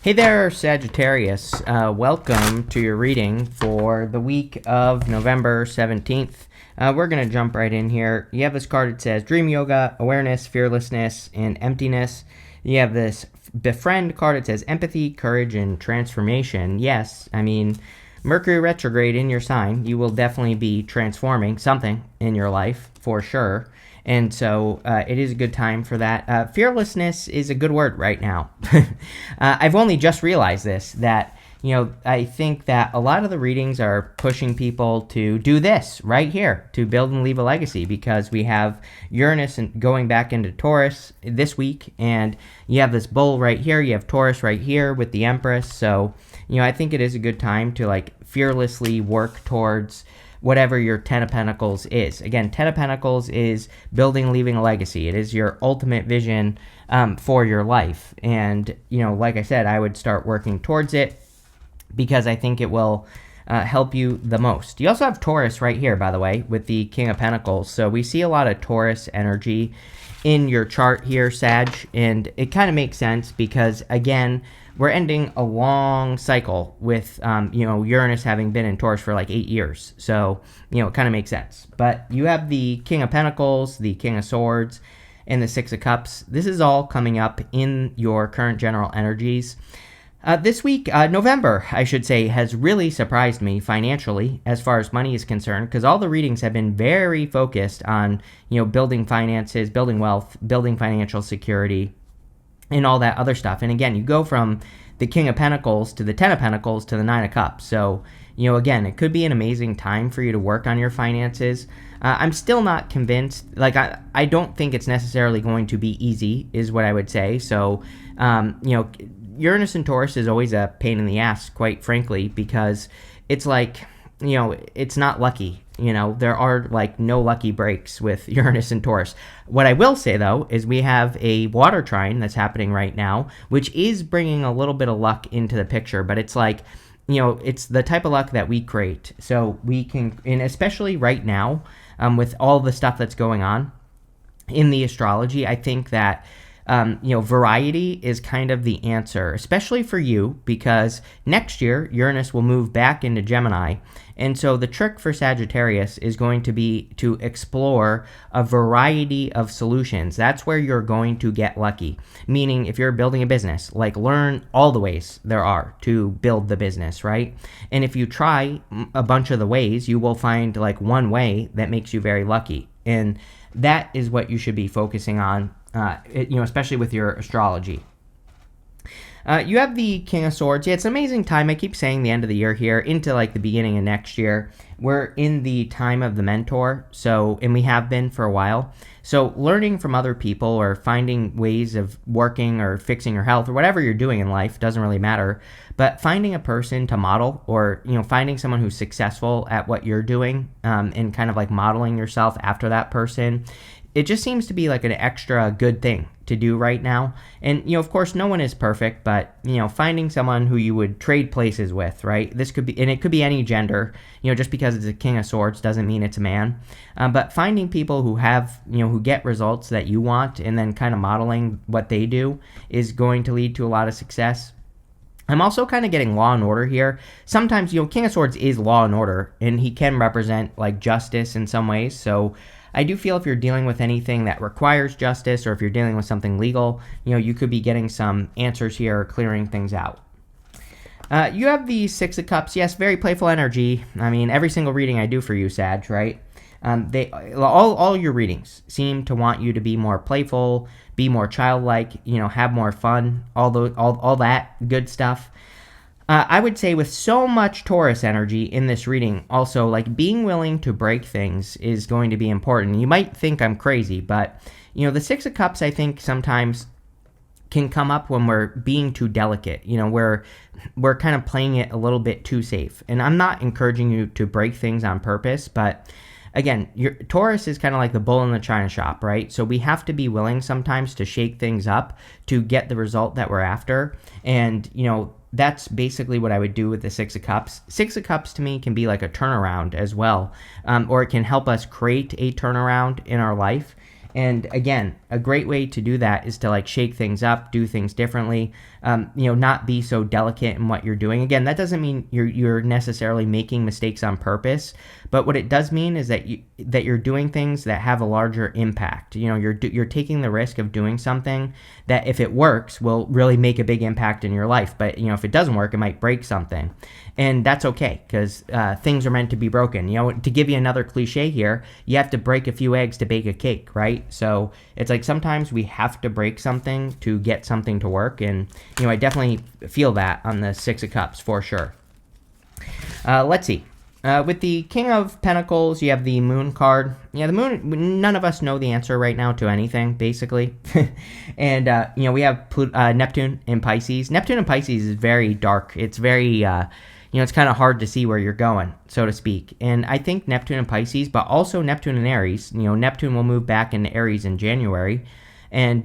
Hey there, Sagittarius. Welcome to your reading for the week of November 17th. We're going to jump right in here. You have this card that says Dream Yoga, Awareness, Fearlessness, and Emptiness. You have this Befriend card that says Empathy, Courage, and Transformation. Yes, I mean, Mercury retrograde in your sign, you will definitely be transforming something in your life for sure. And so it is a good time for that. Fearlessness is a good word right now. I've only just realized this, that, I think that a lot of the readings are pushing people to do this right here, to build and leave a legacy, because we have Uranus going back into Taurus this week, and you have this bull right here, you have Taurus right here with the Empress. So, I think it is a good time to fearlessly work towards whatever your Ten of Pentacles is. Again, Ten of Pentacles is building, leaving a legacy. It is your ultimate vision for your life. And, like I said, I would start working towards it because I think it will help you the most. You also have Taurus right here, by the way, with the King of Pentacles. So we see a lot of Taurus energy in your chart here, Sag. And it kind of makes sense because, again, we're ending a long cycle with, Uranus having been in Taurus for 8 years. So, it kind of makes sense. But you have the King of Pentacles, the King of Swords, and the Six of Cups. This is all coming up in your current general energies. This week, November, I should say, has really surprised me financially as far as money is concerned, because all the readings have been very focused on, building finances, building wealth, building financial security, and all that other stuff. And again, you go from the King of Pentacles to the Ten of Pentacles to the Nine of Cups. So, again, it could be an amazing time for you to work on your finances. I'm still not convinced. I don't think it's necessarily going to be easy, is what I would say. So, Uranus and Taurus is always a pain in the ass, quite frankly, because it's it's not lucky. There are no lucky breaks with Uranus and Taurus. What I will say, though, is we have a water trine that's happening right now, which is bringing a little bit of luck into the picture, but it's it's the type of luck that we create. So we can, and especially right now, with all the stuff that's going on in the astrology, I think that variety is kind of the answer, especially for you, because next year Uranus will move back into Gemini. And so the trick for Sagittarius is going to be to explore a variety of solutions. That's where you're going to get lucky. Meaning, if you're building a business, learn all the ways there are to build the business, right? And if you try a bunch of the ways, you will find one way that makes you very lucky. And that is what you should be focusing on, especially with your astrology. You have the King of Swords. Yeah, it's an amazing time. I keep saying the end of the year here into the beginning of next year. We're in the time of the mentor, and we have been for a while. So learning from other people or finding ways of working or fixing your health or whatever you're doing in life doesn't really matter. But finding a person to model, or finding someone who's successful at what you're doing, and kind of modeling yourself after that person, it just seems to be an extra good thing to do right now. And, of course, no one is perfect, but, finding someone who you would trade places with, right? This could be, and it could be any gender, just because it's a King of Swords doesn't mean it's a man. But finding people who have, who get results that you want, and then kind of modeling what they do is going to lead to a lot of success. I'm also kind of getting Law and Order here. Sometimes, King of Swords is Law and Order, and he can represent justice in some ways. So I do feel if you're dealing with anything that requires justice, or if you're dealing with something legal, you could be getting some answers here or clearing things out. You have the Six of Cups. Yes, very playful energy. I mean, every single reading I do for you, Sag, right? All your readings seem to want you to be more playful, be more childlike, have more fun, all that good stuff. I would say with so much Taurus energy in this reading, also, being willing to break things is going to be important. You might think I'm crazy, but, the Six of Cups, I think, sometimes can come up when we're being too delicate. We're kind of playing it a little bit too safe. And I'm not encouraging you to break things on purpose, but again, Taurus is kind of like the bull in the china shop, right? So we have to be willing sometimes to shake things up to get the result that we're after. And, that's basically what I would do with the Six of Cups. Six of Cups to me can be like a turnaround as well, or it can help us create a turnaround in our life. And again, a great way to do that is to like shake things up, do things differently, not be so delicate in what you're doing. Again, that doesn't mean you're necessarily making mistakes on purpose, but what it does mean is that you're doing things that have a larger impact. You're taking the risk of doing something that, if it works, will really make a big impact in your life. But if it doesn't work, it might break something, and that's okay, because things are meant to be broken. To give you another cliche here, you have to break a few eggs to bake a cake, right? So it's like sometimes we have to break something to get something to work, and I definitely feel that on the Six of Cups for sure. Let's see. With the King of Pentacles, you have the Moon card. Yeah, the Moon, none of us know the answer right now to anything, basically. And, we have Neptune in Pisces. Neptune in Pisces is very dark. It's very, it's kind of hard to see where you're going, so to speak. And I think Neptune in Pisces, but also Neptune in Aries. Neptune will move back into Aries in January. And,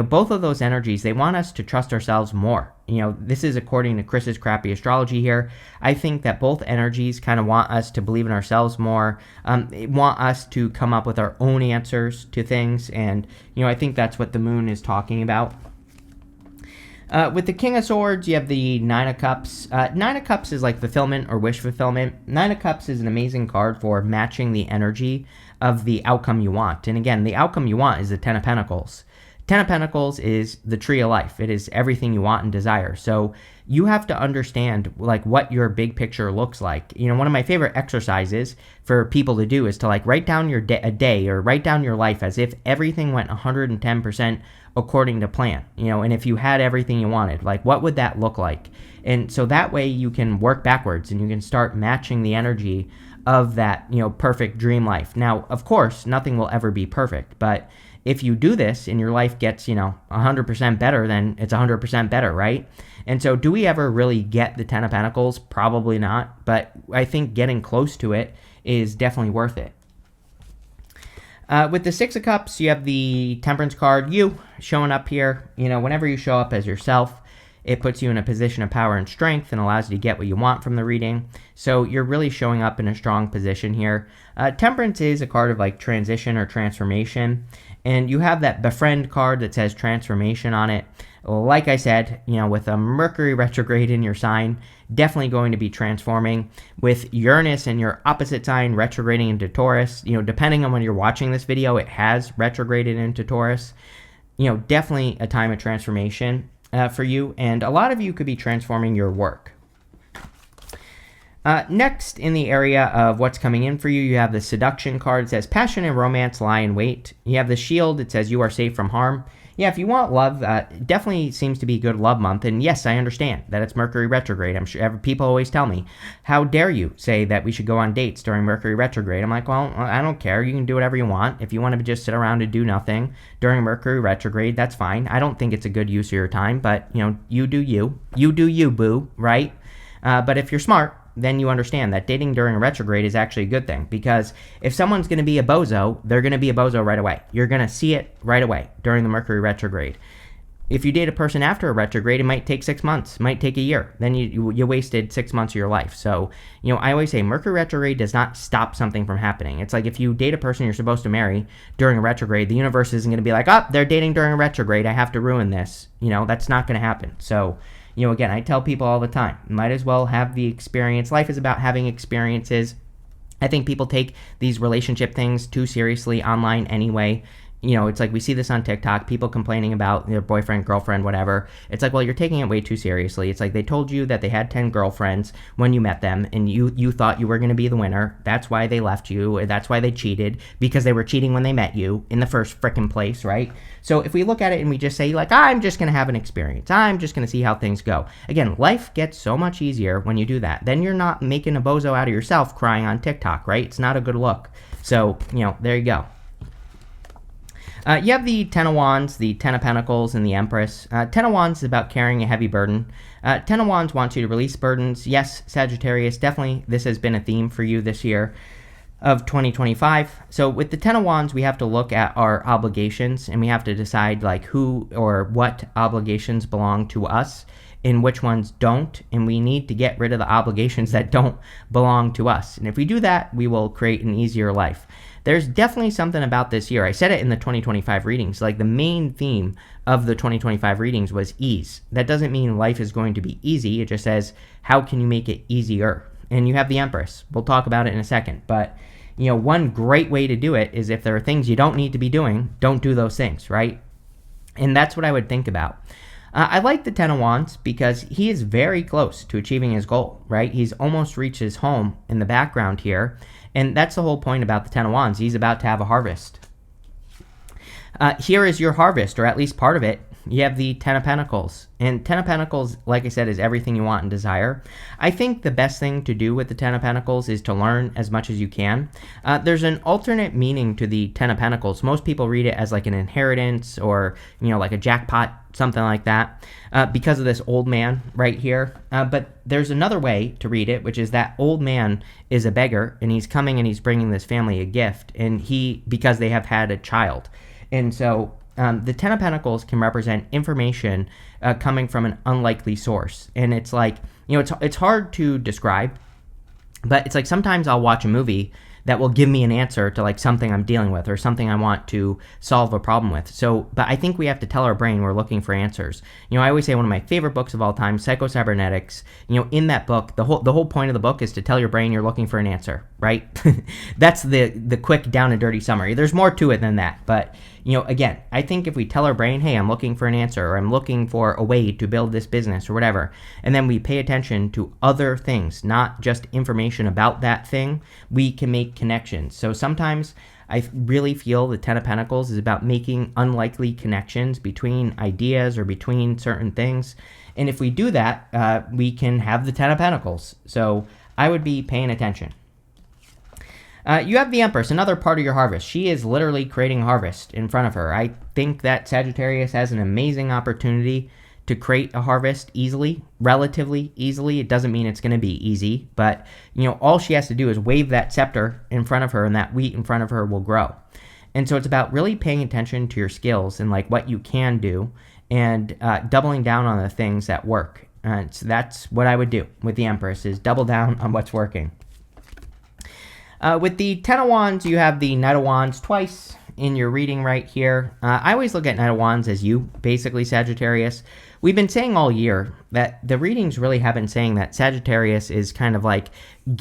both of those energies, they want us to trust ourselves more. This is according to Chris's crappy astrology here. I think that both energies kind of want us to believe in ourselves more, want us to come up with our own answers to things. And, I think that's what the Moon is talking about. With the King of Swords, you have the Nine of Cups. Nine of Cups is like fulfillment or wish fulfillment. Nine of Cups is an amazing card for matching the energy of the outcome you want. And again, the outcome you want is the Ten of Pentacles. Ten of Pentacles is the tree of life. It is everything you want and desire. So you have to understand like what your big picture looks like. One of my favorite exercises for people to do is to like write down your a day or write down your life as if everything went 110% according to plan. And if you had everything you wanted, like what would that look like? And so that way you can work backwards and you can start matching the energy of that, perfect dream life. Now, of course, nothing will ever be perfect, but if you do this and your life gets, 100% better, then it's 100% better, right? And so do we ever really get the Ten of Pentacles? Probably not, but I think getting close to it is definitely worth it. With the Six of Cups, you have the Temperance card. You showing up here, whenever you show up as yourself, it puts you in a position of power and strength and allows you to get what you want from the reading. So you're really showing up in a strong position here. Temperance is a card of like transition or transformation. And you have that Befriend card that says transformation on it. Like I said, with a Mercury retrograde in your sign, definitely going to be transforming. With Uranus in your opposite sign retrograding into Taurus, depending on when you're watching this video, it has retrograded into Taurus. Definitely a time of transformation for you. And a lot of you could be transforming your work. Next, in the area of what's coming in for you, you have the Seduction card. It says passion and romance lie in wait. You have the Shield. It says you are safe from harm. Yeah, if you want love, definitely seems to be a good love month. And yes, I understand that it's Mercury retrograde. I'm sure people always tell me, how dare you say that we should go on dates during Mercury retrograde? I'm like, well, I don't care. You can do whatever you want. If you want to just sit around and do nothing during Mercury retrograde, that's fine. I don't think it's a good use of your time, but, you do you. You do you, boo, right? But if you're smart, then you understand that dating during a retrograde is actually a good thing, because if someone's going to be a bozo, they're going to be a bozo right away. You're going to see it right away during the Mercury retrograde. If you date a person after a retrograde, it might take 6 months, might take a year. Then you wasted 6 months of your life. So, I always say Mercury retrograde does not stop something from happening. It's like if you date a person you're supposed to marry during a retrograde, the universe isn't going to be like, oh, they're dating during a retrograde, I have to ruin this. That's not going to happen. So, again, I tell people all the time, might as well have the experience. Life is about having experiences. I think people take these relationship things too seriously online anyway. It's like we see this on TikTok, people complaining about their boyfriend, girlfriend, whatever. It's like, well, you're taking it way too seriously. It's like they told you that they had 10 girlfriends when you met them, and you thought you were going to be the winner. That's why they left you. That's why they cheated, because they were cheating when they met you in the first frickin' place, right? So if we look at it and we just say, like, I'm just going to have an experience. I'm just going to see how things go. Again, life gets so much easier when you do that. Then you're not making a bozo out of yourself crying on TikTok, right? It's not a good look. So, there you go. You have the Ten of Wands, the Ten of Pentacles, and the Empress. Ten of Wands is about carrying a heavy burden. Ten of Wands wants you to release burdens. Yes, Sagittarius, definitely this has been a theme for you this year of 2025. So with the Ten of Wands, we have to look at our obligations, and we have to decide like who or what obligations belong to us and which ones don't, and we need to get rid of the obligations that don't belong to us. And if we do that, we will create an easier life. There's definitely something about this year. I said it in the 2025 readings. Like, the main theme of the 2025 readings was ease. That doesn't mean life is going to be easy. It just says, how can you make it easier? And you have the Empress. We'll talk about it in a second. But, one great way to do it is if there are things you don't need to be doing, don't do those things, right? And that's what I would think about. I like the Ten of Wands because he is very close to achieving his goal, right? He's almost reached his home in the background here. And that's the whole point about the Ten of Wands. He's about to have a harvest. Here is your harvest, or at least part of it. You have the Ten of Pentacles. And Ten of Pentacles, like I said, is everything you want and desire. I think the best thing to do with the Ten of Pentacles is to learn as much as you can. There's an alternate meaning to the Ten of Pentacles. Most people read it as like an inheritance or, like a jackpot, something like that, because of this old man right here. But there's another way to read it, which is that old man is a beggar, and he's coming and he's bringing this family a gift, and because they have had a child. And so the Ten of Pentacles can represent information coming from an unlikely source. And it's like, it's hard to describe, but it's like sometimes I'll watch a movie that will give me an answer to like something I'm dealing with or something I want to solve a problem with. So, but I think we have to tell our brain we're looking for answers. I always say one of my favorite books of all time, Psycho-Cybernetics, in that book, the whole point of the book is to tell your brain you're looking for an answer, right? That's the quick down and dirty summary. There's more to it than that, but again, I think if we tell our brain, hey, I'm looking for an answer, or I'm looking for a way to build this business or whatever, and then we pay attention to other things, not just information about that thing, we can make connections. So sometimes I really feel the Ten of Pentacles is about making unlikely connections between ideas or between certain things. And if we do that, we can have the Ten of Pentacles. So I would be paying attention. You have the Empress, another part of your harvest. She is literally creating a harvest in front of her. I think that Sagittarius has an amazing opportunity to create a harvest easily, relatively easily. It doesn't mean it's going to be easy, but all she has to do is wave that scepter in front of her, and that wheat in front of her will grow. And so it's about really paying attention to your skills and like what you can do, and doubling down on the things that work. So that's what I would do with the Empress, is double down on what's working. With the Ten of Wands, you have the Knight of Wands twice in your reading right here. I always look at Knight of Wands as you, basically, Sagittarius. We've been saying all year that the readings really have been saying that Sagittarius is kind of like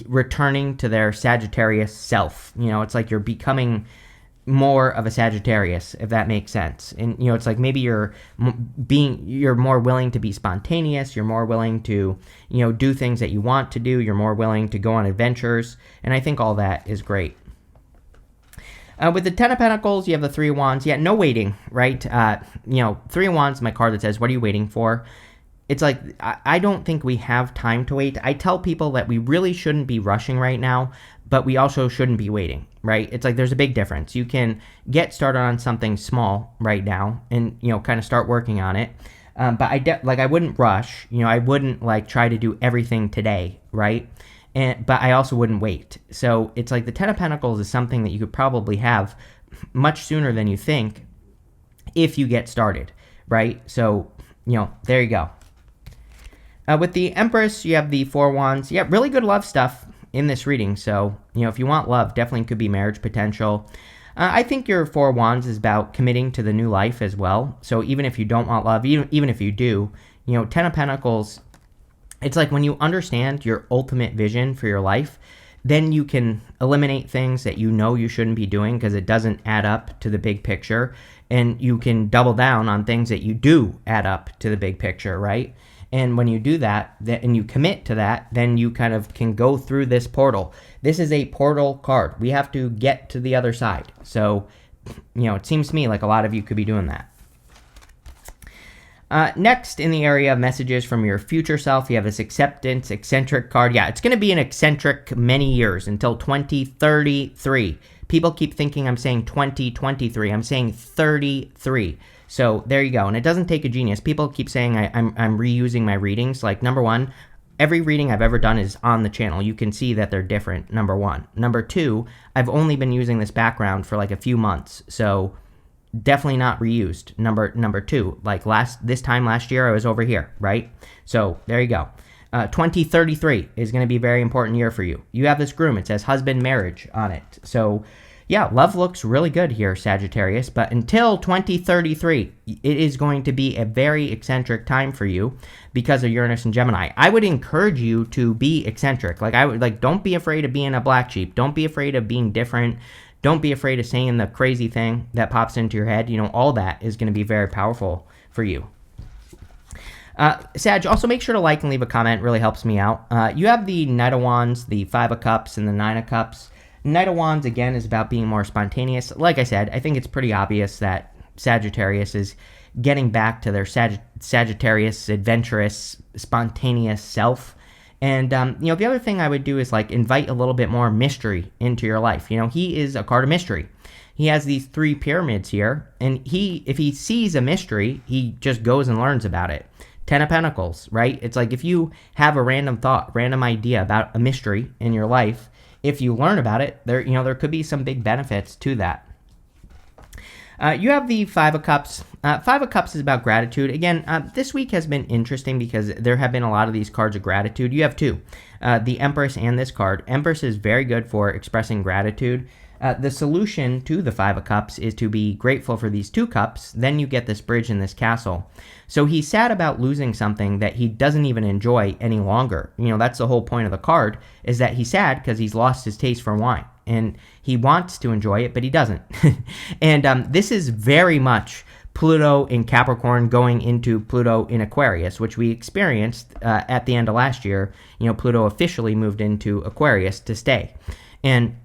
returning to their Sagittarius self. It's like you're becoming more of a Sagittarius, if that makes sense. And it's like maybe you're more willing to be spontaneous, you're more willing to do things that you want to do, you're more willing to go on adventures, and I think all that is great. With the Ten of Pentacles, you have the Three of Wands. Yeah, no waiting, right? Three of Wands, my card that says, what are you waiting for? It's like, I don't think we have time to wait. I tell people that we really shouldn't be rushing right now, but we also shouldn't be waiting, right? It's like there's a big difference. You can get started on something small right now and, kind of start working on it. But I wouldn't rush. I wouldn't like try to do everything today, right? But I also wouldn't wait. So it's like the Ten of Pentacles is something that you could probably have much sooner than you think if you get started, right? So, there you go. With the Empress, you have the Four of Wands. Yeah, really good love stuff in this reading. So, if you want love, definitely could be marriage potential. I think your Four of Wands is about committing to the new life as well. So even if you don't want love, even if you do, Ten of Pentacles, it's like when you understand your ultimate vision for your life, then you can eliminate things that you shouldn't be doing because it doesn't add up to the big picture. And you can double down on things that you do add up to the big picture, right? And when you do that, and you commit to that, then you kind of can go through this portal. This is a portal card. We have to get to the other side. So, it seems to me like a lot of you could be doing that. Next, in the area of messages from your future self, you have this acceptance, eccentric card. Yeah, it's going to be an eccentric many years until 2033. People keep thinking I'm saying 2023. I'm saying 33. So there you go. And it doesn't take a genius. People keep saying I'm reusing my readings. Like, number one, every reading I've ever done is on the channel. You can see that they're different, number one. Number two, I've only been using this background for like a few months. So, definitely not reused. Number two, like this time last year, I was over here, right? So there you go. 2033 is going to be a very important year for you. You have this groom. It says husband marriage on it. So yeah, love looks really good here, Sagittarius. But until 2033, it is going to be a very eccentric time for you because of Uranus and Gemini. I would encourage you to be eccentric. Don't be afraid of being a black sheep. Don't be afraid of being different. Don't be afraid of saying the crazy thing that pops into your head. All that is going to be very powerful for you. Sag, also make sure to like and leave a comment. It really helps me out. You have the Knight of Wands, the Five of Cups, and the Nine of Cups. Knight of Wands, again, is about being more spontaneous. Like I said, I think it's pretty obvious that Sagittarius is getting back to their Sagittarius, adventurous, spontaneous self. And, the other thing I would do is, invite a little bit more mystery into your life. He is a card of mystery. He has these 3 pyramids here, and if he sees a mystery, he just goes and learns about it. 10 of Pentacles, right? It's like if you have a random thought, random idea about a mystery in your life, if you learn about it, there could be some big benefits to that. You have the Five of Cups. Five of Cups is about gratitude. Again, this week has been interesting because there have been a lot of these cards of gratitude. You have 2, the Empress and this card. Empress is very good for expressing gratitude. The solution to the Five of Cups is to be grateful for these 2 cups. Then you get this bridge and this castle. So he's sad about losing something that he doesn't even enjoy any longer. That's the whole point of the card, is that he's sad because he's lost his taste for wine. And he wants to enjoy it, but he doesn't. And this is very much Pluto in Capricorn going into Pluto in Aquarius, which we experienced at the end of last year. Pluto officially moved into Aquarius to stay. And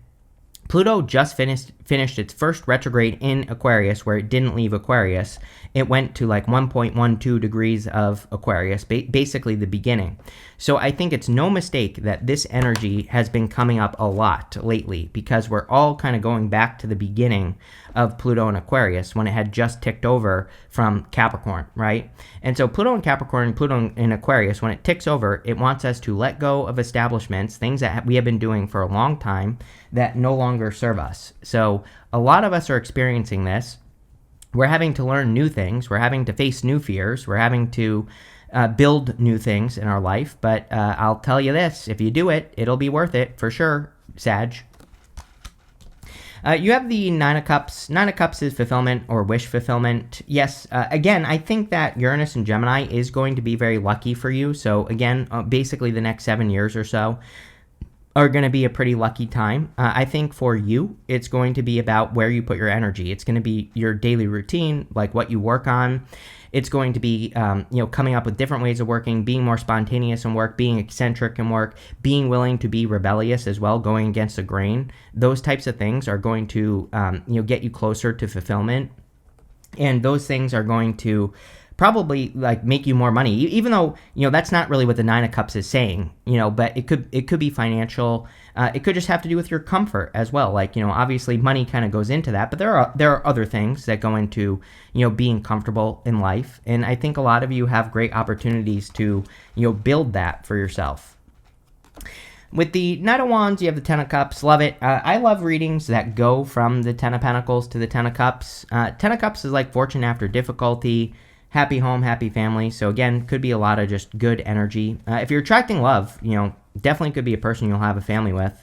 Pluto just finished its first retrograde in Aquarius, where it didn't leave Aquarius. It went to 1.12 degrees of Aquarius, basically the beginning. So I think it's no mistake that this energy has been coming up a lot lately, because we're all kind of going back to the beginning of Pluto in Aquarius when it had just ticked over from Capricorn, right? And so Pluto in Capricorn, Pluto in Aquarius, when it ticks over, it wants us to let go of establishments, things that we have been doing for a long time that no longer serve us. So a lot of us are experiencing this. We're having to learn new things. We're having to face new fears. We're having to build new things in our life. But I'll tell you this, if you do it, it'll be worth it for sure, Sag. You have the Nine of Cups. Nine of Cups is fulfillment or wish fulfillment. Yes, again, I think that Uranus and Gemini is going to be very lucky for you. So again, basically the next 7 years or so are going to be a pretty lucky time. I think for you, it's going to be about where you put your energy. It's going to be your daily routine, like what you work on. It's going to be, coming up with different ways of working, being more spontaneous in work, being eccentric in work, being willing to be rebellious as well, going against the grain. Those types of things are going to, get you closer to fulfillment. And those things are going to probably make you more money, even though that's not really what the Nine of Cups is saying, but it could be financial. It could just have to do with your comfort as well. Obviously money kind of goes into that, but there are other things that go into being comfortable in life, and I think a lot of you have great opportunities to build that for yourself. With the Knight of Wands, you have the Ten of Cups. Love it. I love readings that go from the Ten of Pentacles to the Ten of Cups. Ten of Cups is like fortune after difficulty, happy home, happy family. So again, could be a lot of just good energy. If you're attracting love, definitely could be a person you'll have a family with.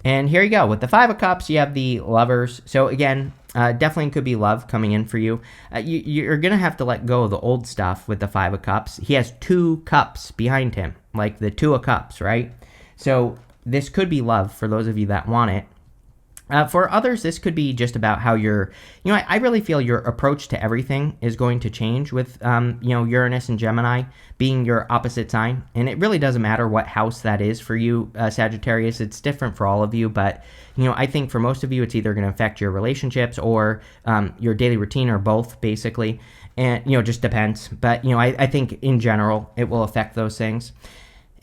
And here you go. With the Five of Cups, you have the Lovers. So again, definitely could be love coming in for you. You're going to have to let go of the old stuff with the Five of Cups. He has 2 cups behind him, like the Two of Cups, right? So this could be love for those of you that want it. For others, this could be just about how I really feel your approach to everything is going to change with, Uranus and Gemini being your opposite sign. And it really doesn't matter what house that is for you, Sagittarius. It's different for all of you. But, I think for most of you, it's either going to affect your relationships or your daily routine, or both, basically. And, just depends. But, I think in general, it will affect those things.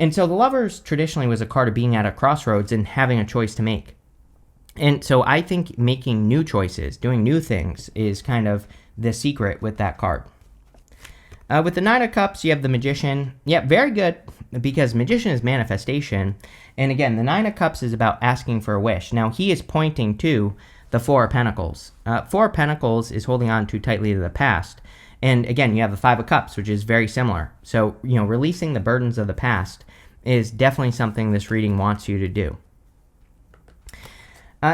And so the Lovers traditionally was a card of being at a crossroads and having a choice to make. And so I think making new choices, doing new things, is kind of the secret with that card. With the Nine of Cups, you have the Magician. Yeah, very good, because Magician is manifestation. And again, the Nine of Cups is about asking for a wish. Now, he is pointing to the Four of Pentacles. Four of Pentacles is holding on too tightly to the past. And again, you have the Five of Cups, which is very similar. So, releasing the burdens of the past is definitely something this reading wants you to do.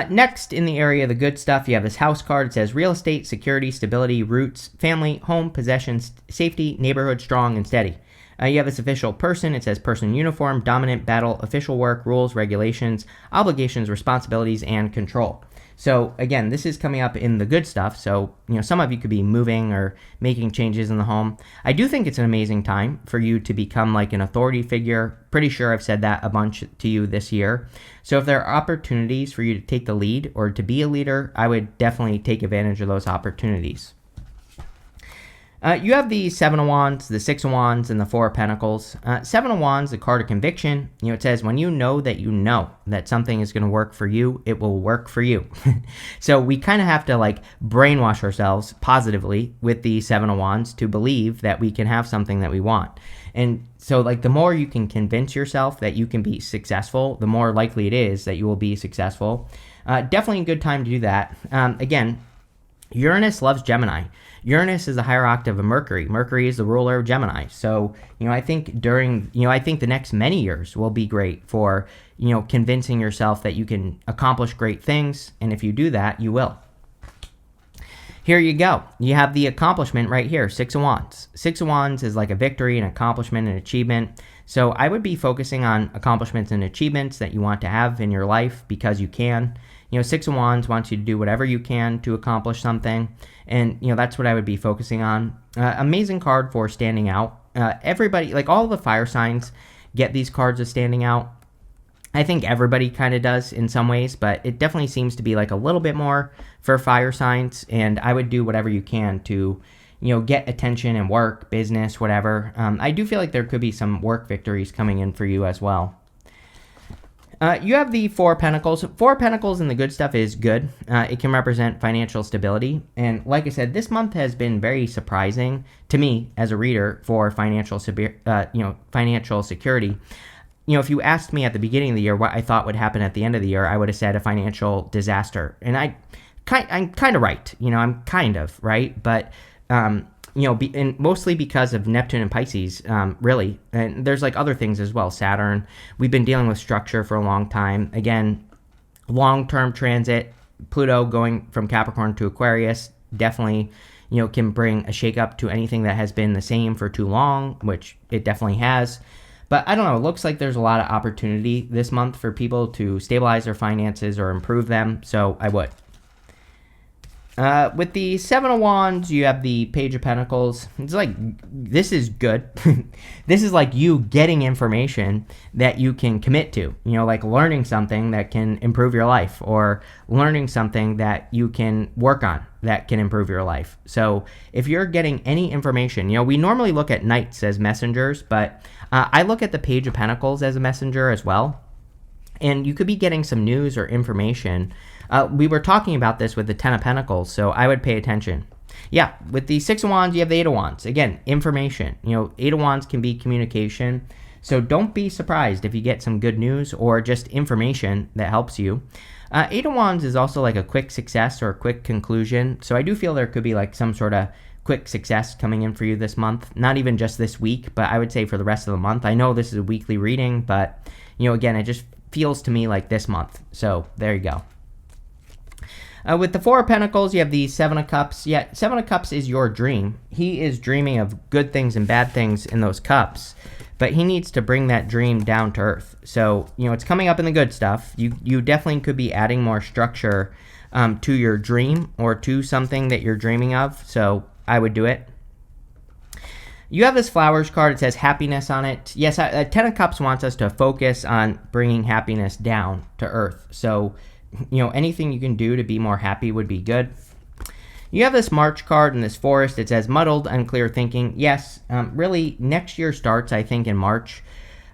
Next, in the area of the good stuff, you have this house card. It says real estate, security, stability, roots, family, home, possessions, safety, neighborhood, strong, and steady. You have this official person. It says person, uniform, dominant, battle, official work, rules, regulations, obligations, responsibilities, and control. So again, this is coming up in the good stuff. So, some of you could be moving or making changes in the home. I do think it's an amazing time for you to become like an authority figure. Pretty sure I've said that a bunch to you this year. So if there are opportunities for you to take the lead or to be a leader, I would definitely take advantage of those opportunities. You have the Seven of Wands, the Six of Wands, and the Four of Pentacles. Seven of Wands, the card of conviction. It says when you know that something is going to work for you, it will work for you. So we kind of have to brainwash ourselves positively with the Seven of Wands to believe that we can have something that we want. And so the more you can convince yourself that you can be successful, the more likely it is that you will be successful. Definitely a good time to do that. Again, Uranus loves Gemini. Uranus is a higher octave of Mercury. Mercury is the ruler of Gemini. So, I think the next many years will be great for, convincing yourself that you can accomplish great things. And if you do that, you will. Here you go. You have the accomplishment right here, Six of Wands. Six of Wands is like a victory, an accomplishment, an achievement. So I would be focusing on accomplishments and achievements that you want to have in your life because you can. Six of Wands wants you to do whatever you can to accomplish something. And, that's what I would be focusing on. Amazing card for standing out. Everybody, all the fire signs get these cards of standing out. I think everybody kind of does in some ways, but it definitely seems to be a little bit more for fire signs. And I would do whatever you can to, get attention and work, business, whatever. I do feel like there could be some work victories coming in for you as well. You have the Four of Pentacles. Four of Pentacles in the good stuff is good. It can represent financial stability. And like I said, this month has been very surprising to me as a reader for financial security. If you asked me at the beginning of the year what I thought would happen at the end of the year, I would have said a financial disaster. And I'm kind of right. I'm kind of right. But and mostly because of Neptune and Pisces, really. And there's other things as well. Saturn, we've been dealing with structure for a long time. Again, long-term transit, Pluto going from Capricorn to Aquarius, definitely, can bring a shakeup to anything that has been the same for too long, which it definitely has. But I don't know, it looks like there's a lot of opportunity this month for people to stabilize their finances or improve them, so I would. With the Seven of Wands, you have the Page of Pentacles. It's this is good. This is you getting information that you can commit to, learning something that can improve your life or learning something that you can work on that can improve your life. So if you're getting any information, we normally look at knights as messengers, but I look at the Page of Pentacles as a messenger as well. And you could be getting some news or information. We were talking about this with the Ten of Pentacles, so I would pay attention. Yeah, with the Six of Wands, you have the Eight of Wands. Again, information. Eight of Wands can be communication. So don't be surprised if you get some good news or just information that helps you. Eight of Wands is also a quick success or a quick conclusion. So I do feel there could be some sort of quick success coming in for you this month. Not even just this week, but I would say for the rest of the month. I know this is a weekly reading, but, again, it just feels to me like this month. So there you go. With the Four of Pentacles, you have the Seven of Cups. Yeah, Seven of Cups is your dream. He is dreaming of good things and bad things in those cups, but he needs to bring that dream down to earth. So, it's coming up in the good stuff. You definitely could be adding more structure to your dream or to something that you're dreaming of. So I would do it. You have this flowers card. It says happiness on it. Yes, Ten of Cups wants us to focus on bringing happiness down to earth. So, anything you can do to be more happy would be good. You have this March card in this forest. It says muddled, unclear thinking. Yes, really, next year starts, I think, in March.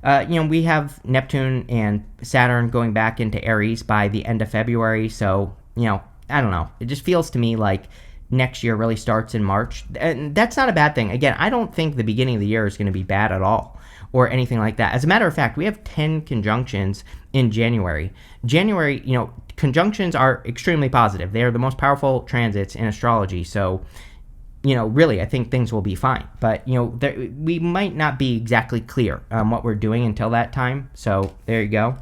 We have Neptune and Saturn going back into Aries by the end of February. So, I don't know. It just feels to me like next year really starts in March. And that's not a bad thing. Again, I don't think the beginning of the year is going to be bad at all. or anything like that. As a matter of fact, we have 10 conjunctions in January. January, conjunctions are extremely positive. They are the most powerful transits in astrology. So, really, I think things will be fine. But, we might not be exactly clear on what we're doing until that time. So, there you go.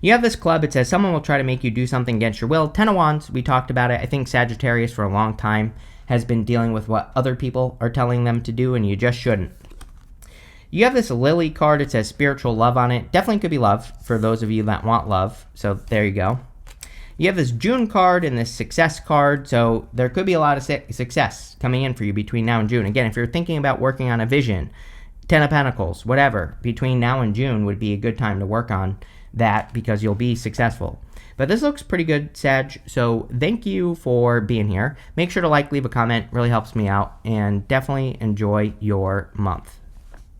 You have this club. It says someone will try to make you do something against your will. 10 of Wands, we talked about it. I think Sagittarius for a long time has been dealing with what other people are telling them to do, and you just shouldn't. You have this Lily card. It says spiritual love on it. Definitely could be love for those of you that want love. So there you go. You have this June card and this success card. So there could be a lot of success coming in for you between now and June. Again, if you're thinking about working on a vision, 10 of Pentacles, whatever, between now and June would be a good time to work on that because you'll be successful. But this looks pretty good, Sag. So thank you for being here. Make sure to leave a comment. Really helps me out. And definitely enjoy your month.